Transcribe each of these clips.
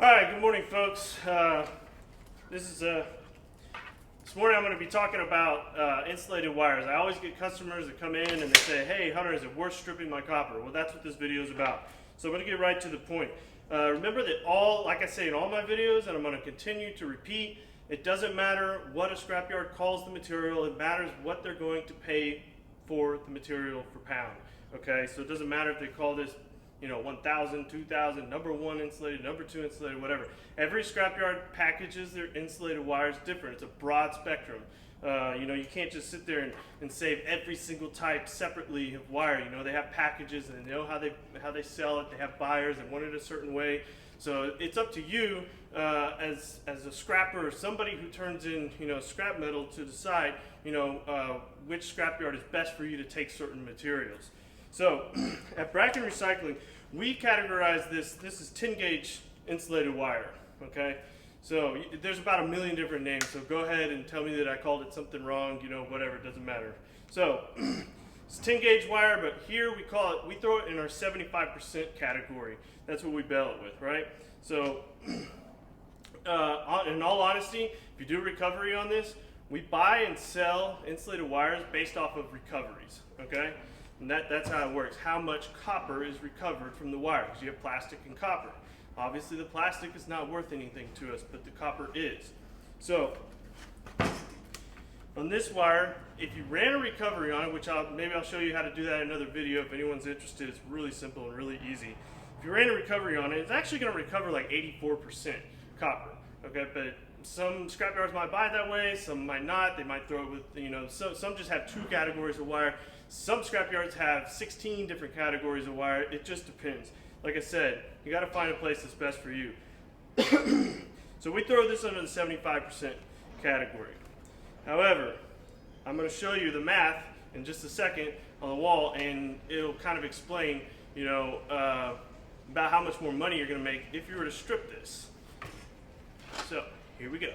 Alright, good morning folks. This morning I'm going to be talking about insulated wires. I always get customers that come in and they say, hey Hunter, is it worth stripping my copper? Well, that's what this video is about. So I'm going to get right to the point. Remember that like I say in all my videos, and I'm going to continue to repeat, it doesn't matter what a scrapyard calls the material, it matters what they're going to pay for the material per pound. Okay, so it doesn't matter if they call this 1,000, 2,000, number one insulated, number two insulated, whatever. Every scrapyard packages their insulated wires different. It's a broad spectrum. You can't just sit there and save every single type separately of wire. They have packages and they know how they sell it. They have buyers that want it a certain way. So it's up to you as a scrapper or somebody who turns in scrap metal to decide which scrapyard is best for you to take certain materials. So at Bracken Recycling, we categorize this is 10 gauge insulated wire, okay? So there's about 1 million different names, so go ahead and tell me that I called it something wrong, whatever, it doesn't matter. So it's 10 gauge wire, but here we throw it in our 75% category. That's what we bail it with, right? So in all honesty, if you do recovery on this, we buy and sell insulated wires based off of recoveries, okay? And that's how it works. How much copper is recovered from the wire? Because you have plastic and copper. Obviously the plastic is not worth anything to us, but the copper is. So on this wire, if you ran a recovery on it, which maybe I'll show you how to do that in another video if anyone's interested. It's really simple and really easy. If you ran a recovery on it, it's actually going to recover like 84% copper. Okay, but some scrapyards might buy it that way, some might not. They might throw it with, some just have 2 categories of wire. Some scrapyards have 16 different categories of wire. It just depends. Like I said, you got to find a place that's best for you. So we throw this under the 75% category. However, I'm going to show you the math in just a second on the wall, and it'll kind of explain, about how much more money you're going to make if you were to strip this. So here we go.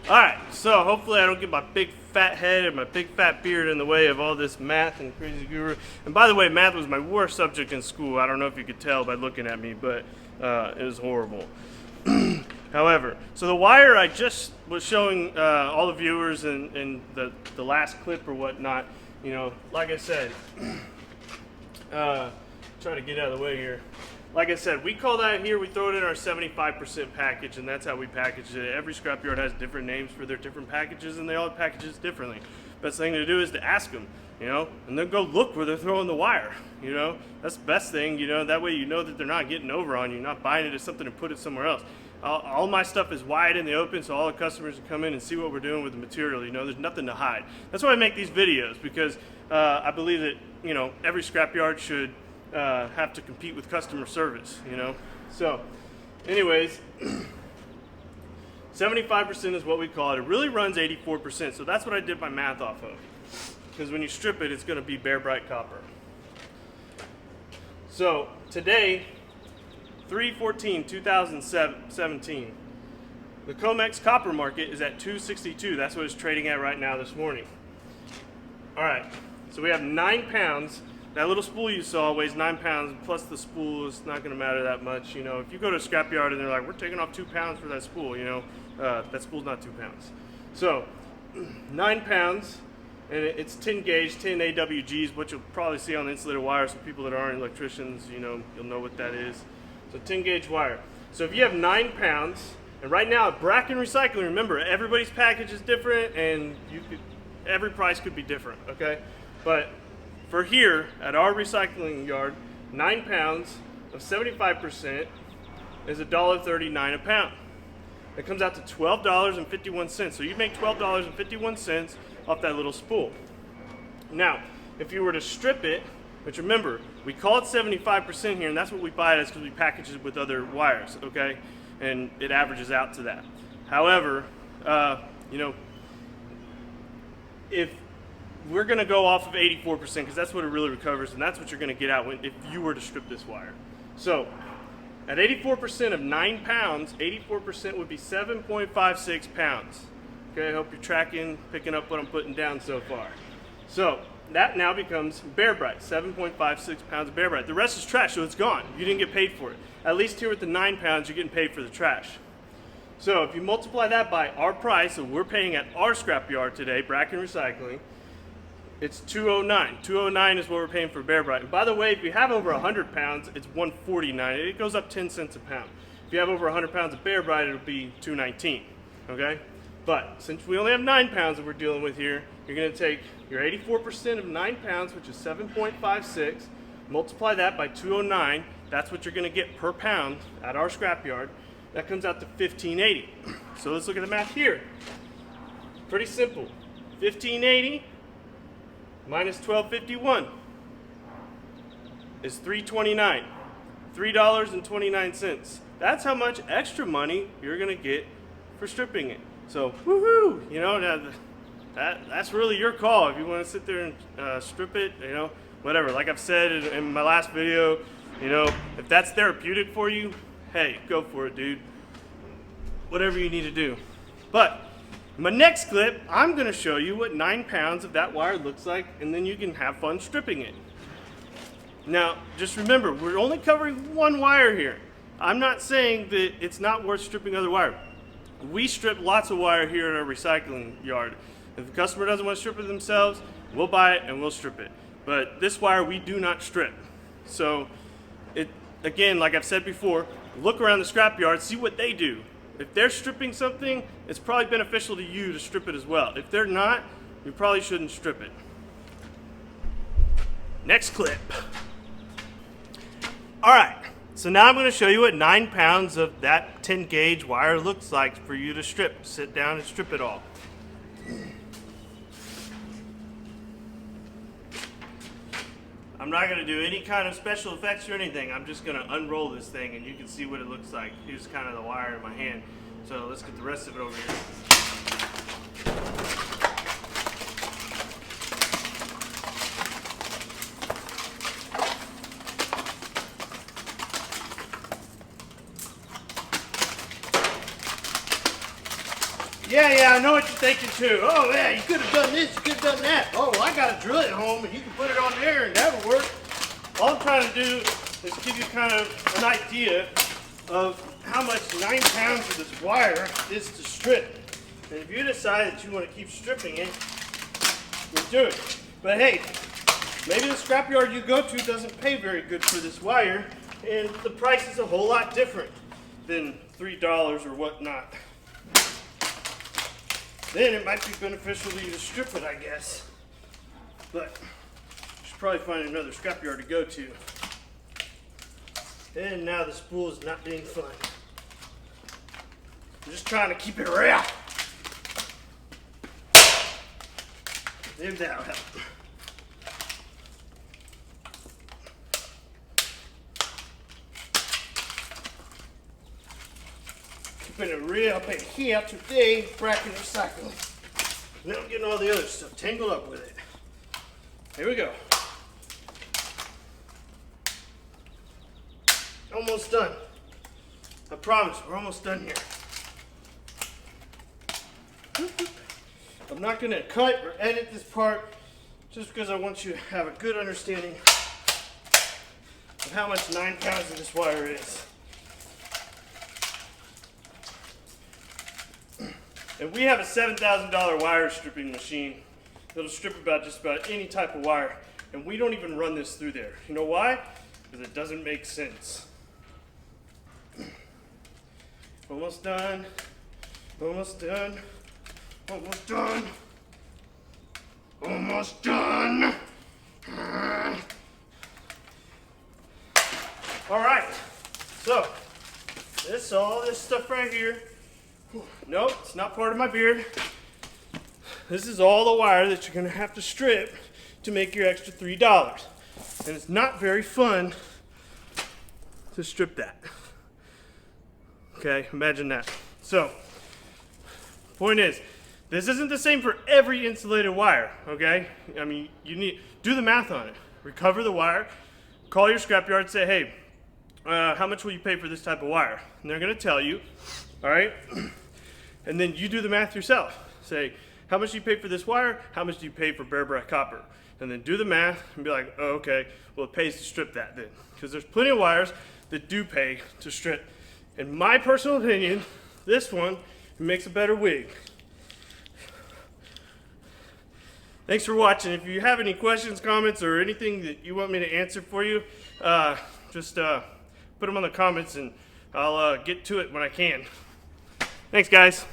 Alright, so hopefully I don't get my big fat head and my big fat beard in the way of all this math and crazy guru. And by the way, math was my worst subject in school. I don't know if you could tell by looking at me, but it was horrible. However, so the wire I just was showing all the viewers in the last clip or whatnot, like I said, try to get out of the way here. Like I said, we call that here, we throw it in our 75% package, and that's how we package it. Every scrapyard has different names for their different packages, and they all package it differently. Best thing to do is to ask them, and then go look where they're throwing the wire, That's the best thing, that way that they're not getting over on you, not buying it as something and put it somewhere else. All my stuff is wide in the open, so all the customers can come in and see what we're doing with the material, there's nothing to hide. That's why I make these videos, because I believe that, every scrapyard should have to compete with customer service, So, anyways, 75% is what we call it. It really runs 84%, so that's what I did my math off of. Because when you strip it, it's going to be bare bright copper. So, today, 3/14/2017, the Comex copper market is at $2.62. That's what it's trading at right now this morning. Alright, so we have 9 pounds. That little spool you saw weighs 9 pounds, plus the spool is not going to matter that much. If you go to a scrapyard and they're like, we're taking off 2 pounds for that spool, that spool's not 2 pounds. So, 9 pounds, and it's 10 gauge, 10 AWGs, which you'll probably see on the insulated wire. So people that aren't electricians, you'll know what that is. So 10 gauge wire. So if you have 9 pounds, and right now at Bracken Recycling, remember, everybody's package is different, and every price could be different, okay? But for here, at our recycling yard, 9 pounds of 75% is $1.39 a pound. It comes out to $12.51. So you make $12.51 off that little spool. Now, if you were to strip it, which remember, we call it 75% here, and that's what we buy it as because we package it with other wires, okay? And it averages out to that. However, if we're going to go off of 84% because that's what it really recovers, and that's what you're going to get out if you were to strip this wire. So at 84% of 9 pounds, 84% would be 7.56 pounds. Okay, I hope you're tracking, picking up what I'm putting down so far. So that now becomes bare bright, 7.56 pounds of bare bright. The rest is trash, so it's gone. You didn't get paid for it. At least here with the 9 pounds, you're getting paid for the trash. So if you multiply that by our price, so we're paying at our scrapyard today, Bracken Recycling, it's $209. $209 is what we're paying for bare bright. And by the way, if you have over 100 pounds, it's $149. It goes up 10 cents a pound. If you have over 100 pounds of bare bright, it'll be $219. Okay? But since we only have 9 pounds that we're dealing with here, you're going to take your 84% of 9 pounds, which is 7.56, multiply that by 209. That's what you're going to get per pound at our scrapyard. That comes out to $15.80. So let's look at the math here. Pretty simple. $15.80 minus $12.51 is $3.29. $3.29. That's how much extra money you're going to get for stripping it. So, woohoo! You know, that's really your call. If you want to sit there and strip it, you know, whatever. Like I've said in my last video, you know, if that's therapeutic for you, hey, go for it, dude. Whatever you need to do. But in my next clip, I'm going to show you what 9 pounds of that wire looks like, and then you can have fun stripping it. Now, just remember, we're only covering one wire here. I'm not saying that it's not worth stripping other wire. We strip lots of wire here at our recycling yard. If the customer doesn't want to strip it themselves, we'll buy it and we'll strip it. But this wire we do not strip. So, again, like I've said before, look around the scrapyard, see what they do. If they're stripping something, it's probably beneficial to you to strip it as well. If they're not, you probably shouldn't strip it. Next clip. All right. So now I'm going to show you what 9 pounds of that 10 gauge wire looks like for you to strip. Sit down and strip it all. I'm not going to do any kind of special effects or anything. I'm just going to unroll this thing and you can see what it looks like. Here's kind of the wire in my hand. So let's get the rest of it over here. Yeah, I know what you're thinking too. Oh yeah, you could have done this, you could have done that. Oh, well, I got a drill at home and you can put it on there and that'll work. All I'm trying to do is give you kind of an idea of how much 9 pounds of this wire is to strip. And if you decide that you want to keep stripping it, you'll do it. But hey, maybe the scrapyard you go to doesn't pay very good for this wire and the price is a whole lot different than $3 or whatnot. Then it might be beneficial to you to strip it, I guess. But you should probably find another scrapyard to go to. And now the spool is not being fun. I'm just trying to keep it real. Maybe that'll help. Keeping it real up in here today, Bracken Recycling. Now I'm getting all the other stuff tangled up with it. Here we go. Almost done. I promise, we're almost done here. I'm not going to cut or edit this part just because I want you to have a good understanding of how much 9 pounds of this wire is. And we have a $7,000 wire stripping machine that'll strip just about any type of wire. And we don't even run this through there. You know why? Because it doesn't make sense. Almost done. Almost done. Almost done. Almost done. All right. So, all this stuff right here. Nope, it's not part of my beard. This is all the wire that you're going to have to strip to make your extra $3. And it's not very fun to strip that. Okay, imagine that. So, point is, this isn't the same for every insulated wire, okay? I mean, you need, do the math on it. Recover the wire, call your scrapyard, say, hey, how much will you pay for this type of wire? And they're going to tell you, all right? And then you do the math yourself. Say, how much do you pay for this wire? How much do you pay for bare bright copper? and then do the math and be like, oh, okay, well, it pays to strip that then. Because there's plenty of wires that do pay to strip. In my personal opinion, this one makes a better wig. Thanks for watching. If you have any questions, comments, or anything that you want me to answer for you, just put them on the comments and I'll get to it when I can. Thanks, guys.